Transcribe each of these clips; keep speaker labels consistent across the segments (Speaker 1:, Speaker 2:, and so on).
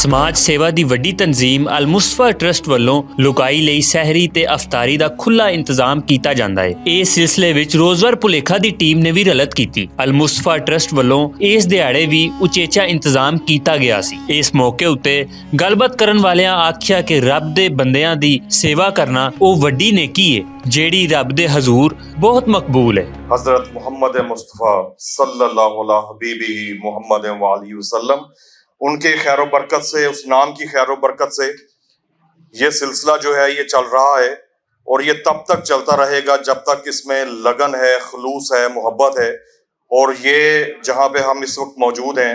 Speaker 1: ਸਮਾਜ ਸੇਵਾ ਦੀ ਵੱਡੀ ਤਨਜ਼ੀਮ ਅਲ ਮੁਸਤਫਾ ਟਰਸਟ ਵੱਲੋਂ ਲੁਕਾਈ ਲਈ ਸਹਿਰੀ ਤੇ ਅਫਤਾਰੀ ਦਾ ਖੁੱਲਾ ਇੰਤਜ਼ਾਮ ਕੀਤਾ ਜਾਂਦਾ ਹੈ। ਇਸ ਸਿਲਸਿਲੇ ਵਿੱਚ ਰੋਜ਼ਵਾਰ ਭੁਲੇਖਾ ਦੀ ਟੀਮ ਨੇ ਵੀ ਰਲਤ ਕੀਤੀ। ਅਲ ਮੁਸਤਫਾ ਟਰਸਟ ਵੱਲੋਂ ਇਸ ਦਿਹਾੜੇ ਵੀ ਉਚੇਚਾ ਇੰਤਜ਼ਾਮ ਕੀਤਾ ਗਿਆ ਸੀ। ਇਸ ਮੌਕੇ ਉੱਤੇ ਗੱਲਬਾਤ ਕਰਨ ਵਾਲਿਆਂ ਆਖਿਆ ਕਿ ਰੱਬ ਦੇ ਬੰਦਿਆਂ ਦੀ ਸੇਵਾ ਕਰਨਾ ਉਹ ਵੱਡੀ ਨੇਕੀ ਹੈ ਜਿਹੜੀ ਰੱਬ ਦੇ ਹਜ਼ੂਰ ਬਹੁਤ ਮਕਬੂਲ ਹੈ।
Speaker 2: हज़रत मोहम्मद मुस्तफ़ा सल्लल्लाहु अला हबीबिही मोहम्मद वाली वसल्लम, उनके खैर बरकत से, उस नाम की खैर बरकत से ये सिलसिला जो है ये चल रहा है और ये तब तक चलता रहेगा जब तक इसमें लगन है, खुलूस है, मोहब्बत है। और ये जहाँ पे हम इस वक्त मौजूद हैं,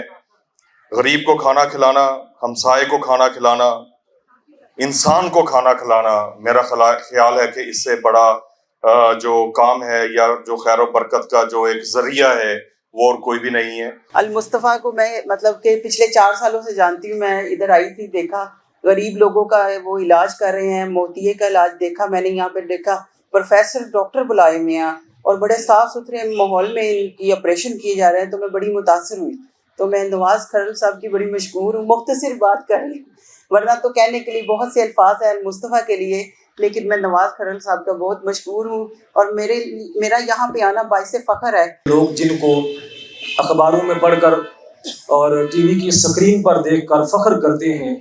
Speaker 2: गरीब को खाना खिलाना, हमसाये को खाना खिलाना, इंसान को खाना खिलाना, मेरा ख्याल है कि इससे बड़ा जो काम है या जो खैर बरकत का जो एक जरिया है वो और कोई भी नहीं है।
Speaker 3: अल मुस्तफ़ा को मैं मतलब कि पिछले 4 सालों से जानती हूँ। मैं इधर आई थी, देखा गरीब लोगों का वो इलाज कर रहे हैं, मोतिये का इलाज देखा मैंने, यहाँ पे देखा प्रोफेसर डॉक्टर बुलाए हुए हैं और बड़े साफ़ सुथरे माहौल में इनकी ऑपरेशन किए जा रहे हैं। तो मैं बड़ी मुतासर हुई। तो मैं नवाज़ खरल साहब की बड़ी मशहूर हूँ, मुख्तसर बात कर रही हूँ, वरना तो कहने के लिए बहुत से अल्फाज हैं अल मुस्तफ़ा के लिए, लेकिन मैं नवाज़ खरल साहब का बहुत मशहूर हूँ और मेरा यहाँ पे आना बाइस फ़ख्र है।
Speaker 4: लोग जिनको अखबारों में पढ़कर और टीवी की स्क्रीन पर देखकर फ़ख्र करते हैं,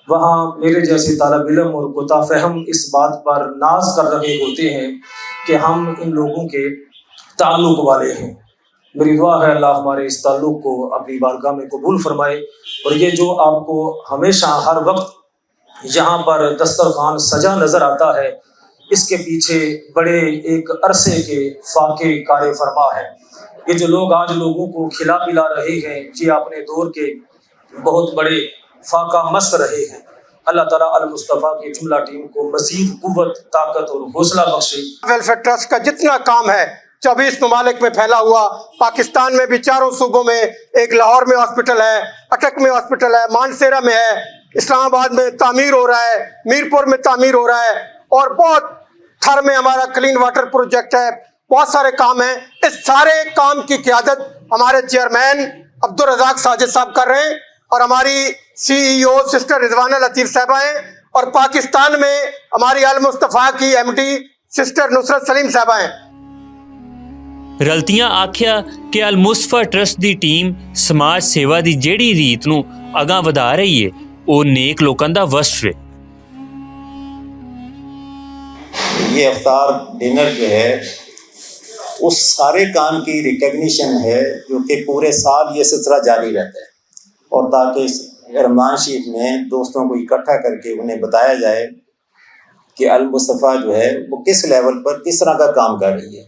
Speaker 4: वहाँ मेरे जैसे तालिब इल्म और कोता फ़हम इस बात पर नाज कर रहे होते हैं कि हम इन लोगों के ताल्लुक़ वाले हैं। मेरी दुआ है अल्लाह हमारे इस ताल्लुक़ को अपनी बारगाह में कबूल फरमाए। और ये जो आपको हमेशा हर वक्त यहाँ पर दस्तरखान सजा नज़र आता है, इसके पीछे बड़े एक अरसे के फाके कार फरमा है। ये जो लोग आज लोगों को खिला पिला रहे हैं, ये अपने दौर के बहुत बड़े फाका मस्त रहे हैं। अल्लाह ताला अल मुस्तफ़ा की जुमला टीम को मज़ीद कुव्वत, ताकत और हौसला बख्शे।
Speaker 5: वेलफेयर ट्रस्ट का जितना काम है 24 ममालिक में फैला हुआ, पाकिस्तान में भी 4 सूबों में, एक लाहौर में हॉस्पिटल है, अटक में हॉस्पिटल है, मानसेरा में है, इस्लामाबाद में तामीर हो रहा है, मीरपुर में तामीर हो रहा है और बहुत थर में हमारा क्लीन वाटर प्रोजेक्ट है। बहुत सारे काम हैं। इस सारे काम की क़यादत हमारे चेयरमैन अब्दुल रज़ाक साजिद साहब कर रहे हैं और हमारी CEO सिस्टर रिजवाना लतीफ़ साहबा हैं और पाकिस्तान में हमारी अल मुस्तफ़ा की MD सिस्टर नुसरत सलीम साहबा हैं।
Speaker 1: ਰਲਤੀਆਂ ਆਖਿਆ ਕਿ ਅਲ ਮੁਸਤਫਾ ਟਰਸਟ ਦੀ ਟੀਮ ਸਮਾਜ ਸੇਵਾ ਦੀ ਜਿਹੜੀ ਰੀਤ ਨੂੰ ਅਗਾਂਹ ਵਧਾ ਰਹੀ ਹੈ ਉਹ नेक लोगों का वस्फ है।
Speaker 6: ये अफ्तार डिनर जो है उस सारे काम की रिकग्निशन है जो कि पूरे साल ये सिलसिला जारी रहता है, और ताकि इस रमज़ान शरीफ में दोस्तों को इकट्ठा करके उन्हें बताया जाए कि अल मुस्तफ़ा जो है वो किस लेवल पर किस तरह का काम कर रही है।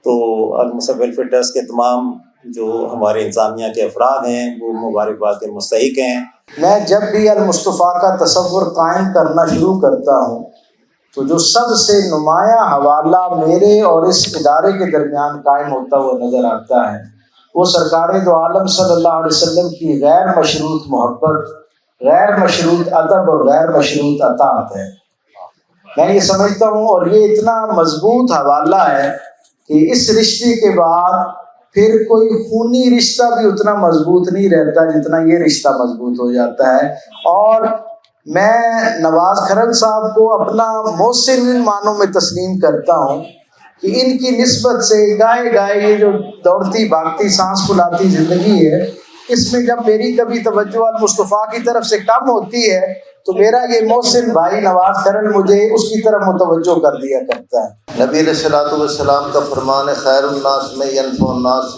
Speaker 6: तो अल मुस्तफ़ा वेलफेयर ट्रस्ट के तमाम जो हमारे इंतज़ामिया के अफराद हैं वो मुबारकबाद के मुस्तहिक हैं।
Speaker 7: मैं जब भी अल मुस्तफ़ा का तसव्वुर कायम करना शुरू करता हूँ तो जो सबसे नुमाया हवाला मेरे और इस इदारे के दरमियान कायम होता हुआ नज़र आता है वो सरकार दो आलम सल्लल्लाहु अलैहि वसल्लम की गैर मशरूत मोहब्बत, गैर मशरूत अदब और गैर मशरूत अताअत है। मैं ये समझता हूँ और ये इतना मजबूत हवाला है कि इस रिश्ते के बाद फिर कोई खूनी रिश्ता भी उतना मजबूत नहीं रहता जितना ये रिश्ता मजबूत हो जाता है। और मैं नवाज़ खरल साहब को अपना मोहसिन मानों में तस्लीम करता हूँ कि इनकी निस्बत से गाए गाए ये जो दौड़ती भागती सांस फुलाती ज़िंदगी है, इसमें जब मेरी कभी तवज्जो अल मुस्तफ़ा की तरफ से कम होती है तो मेरा ये मोहसिन भाई नवाज़ खरल मुझे उसकी तरफ मुतवज्जो कर दिया करता है।
Speaker 8: नबी अलैहिस्सलातु वस्सलाम का फरमान है, खैरुन्नास में यनफ़उन्नास,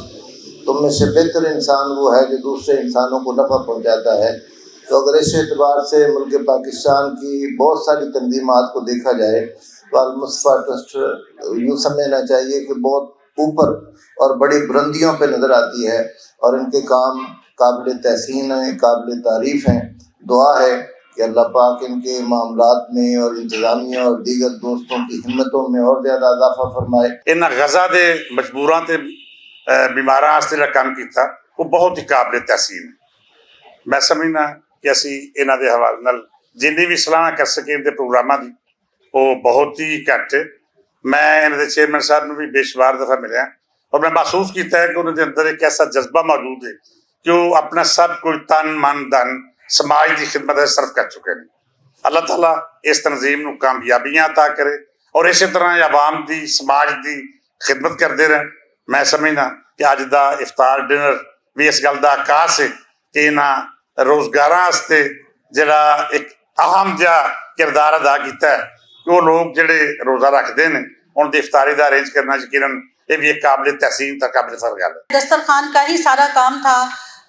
Speaker 8: तुम में से बेहतर इंसान वो है जो दूसरे इंसानों को नफ़ा पहुँचाता है। तो अगर इस एतबार से मुल्क पाकिस्तान की बहुत सारी तंजीमात को देखा जाए तो अल मुस्तफ़ा ट्रस्ट यूँ समझना चाहिए कि बहुत ऊपर और बड़ी बुलंदियों पे नज़र आती है और इनके काम काबिल तहसीन हैं, काबिल तारीफ़ हैं। दुआ है कि अल्लाह पाक इनके मामलात में और इंतज़ामिया और दीगर दोस्तों की हिम्मतों में और ज़्यादा इजाफा फरमाए।
Speaker 9: इन्हां गज़ा दे मजबूरां ते बीमारां वास्ते जिहड़ा काम कीता वो बहुत ही काबिल तहसीन है। मैं समझना कि असी इन्हां दे हवाले नाल जिन्नी भी सलाह कर सके इनके प्रोग्रामां दी वो बहुत ही घट। मैं इन्हां दे चेयरमैन साहब नूं भी बेशुमार दफ़ा मिलिया और मैं महसूस किया है कि उन्हां दे अंदर एक ऐसा जज्बा मौजूद है कि वो अपना सब कुछ तन मन धन ਸਮਾਜ ਦੀ ਖਿਦਮਤ ਵਿੱਚ ਸਰਫ ਕਰ ਚੁੱਕੇ ਨੇ। ਅੱਲਾਹ ਤਾਲਾ ਇਸ ਤਨਜ਼ੀਮ ਨੂੰ ਕਾਮਯਾਬੀਆਂ ਅਤਾ ਕਰੇ ਔਰ ਇਸੇ ਤਰ੍ਹਾਂ ਆਵਾਮ ਦੀ ਸਮਾਜ ਦੀ ਖਿਦਮਤ ਕਰਦੇ ਰਹਿਣ। ਮੈਂ ਸਮਝਦਾ ਕਿ ਅੱਜ ਦਾ ਇਫਤਾਰ ਡਿਨਰ ਵੀ ਇਸ ਗੱਲ ਦਾ ਆਕਾਸ਼ ਹੈ ਕਿ ਇਹਨਾਂ ਰੋਜ਼ਗਾਰਾਂ ਵਾਸਤੇ ਜਿਹੜਾ ਇੱਕ ਅਹਿਮ ਜਿਹਾ ਕਿਰਦਾਰ ਅਦਾ ਕੀਤਾ ਹੈ ਕਿ ਉਹ ਲੋਕ ਜਿਹੜੇ ਰੋਜ਼ਾ ਰੱਖਦੇ ਨੇ ਉਹਨਾਂ ਦੀ ਇਫਤਾਰੀ ਦਾ ਅਰੇਂਜ ਕਰਨਾ ਯਕੀਨਨ ये भी एक काबिल तहसीन था, काबिल फर्क है।
Speaker 10: दस्तरखान का ही सारा काम था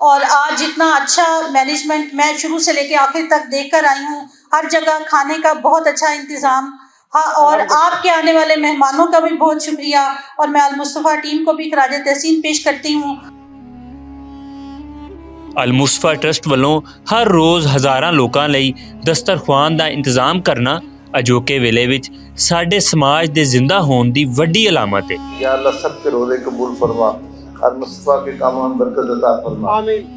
Speaker 10: और आज जितना अच्छा मैनेजमेंट मैं शुरू से लेके आखिर तक देख कर आई हूँ, हर जगह खाने का बहुत अच्छा इंतज़ाम। हाँ, और आपके आने वाले मेहमानों का भी बहुत शुक्रिया और मैं अल मुस्तफ़ा टीम को भी खराज तहसीन पेश करती हूँ।
Speaker 1: ਅਲ ਮੁਸਤਫਾ ਟਰਸਟ ਵੱਲੋਂ ਹਰ ਰੋਜ਼ ਹਜ਼ਾਰਾਂ ਲੋਕਾਂ ਲਈ ਦਸਤਰਖਵਾਨ ਦਾ ਇੰਤਜ਼ਾਮ ਕਰਨਾ ਅਜੋਕੇ ਵੇਲੇ ਵਿੱਚ ਸਾਡੇ ਸਮਾਜ ਦੇ ਜ਼ਿੰਦਾ ਹੋਣ ਦੀ ਵੱਡੀ ਅਲਾਮਤ ਹੈ।
Speaker 8: या अल्लाह सबके रोज़े कबूल फरमा, अल मुस्तफ़ा के कामों में बरकत अता फरमा।
Speaker 5: आमीन।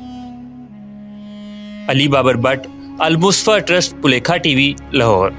Speaker 1: अली बाबर भट्ट, अल मुस्तफा ट्रस्ट, पुलेखा टीवी, लाहौर।